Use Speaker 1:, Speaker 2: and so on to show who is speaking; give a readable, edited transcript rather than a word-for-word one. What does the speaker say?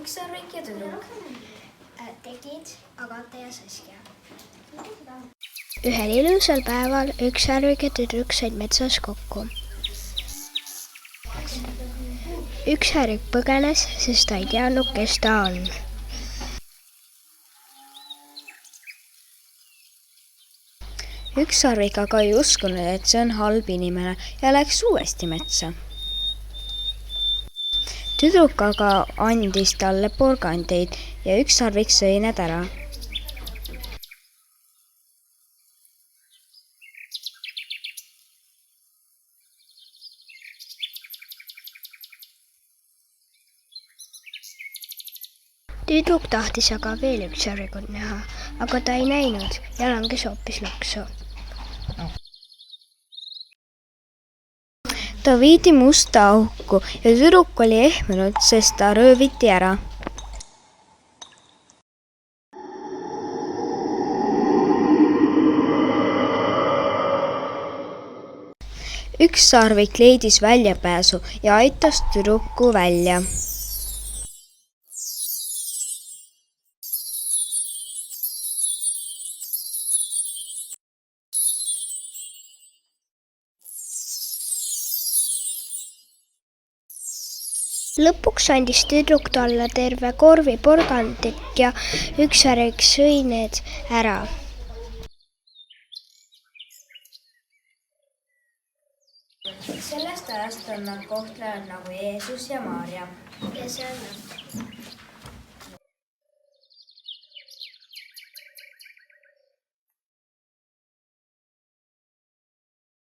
Speaker 1: Ükssarvik ja tüdruk.
Speaker 2: Tegid Agatha ja Saskia.
Speaker 3: Ühel ilusal päeval ükssarvik ja tüdruk said metsas kokku. Ükssarvik põgenes, sest ta ei teadnud, kes ta on. Ükssarvik aga ei uskunud, et see on halb inimene ja läks uuesti metsa. Tüdruk aga andis talle porgandeid ja ükssarvik sõi need ära. Tüdruk tahtis aga veel ükssarvikut näha, aga ta ei näinud ja langes hoopis laksu. Ta viidi musta auku ja tüdruk oli ehmunud, sest ta rööviti ära. Ükssarvik leidis väljapääsu ja aitas tüdruku välja. Lõpuks andis tüdruk talle terve korvi porgandit ja ükssarvik sõi need ära.
Speaker 1: Sellest ajast on nad kohtlejad nagu Jeesus ja Maarja.
Speaker 2: Ja see on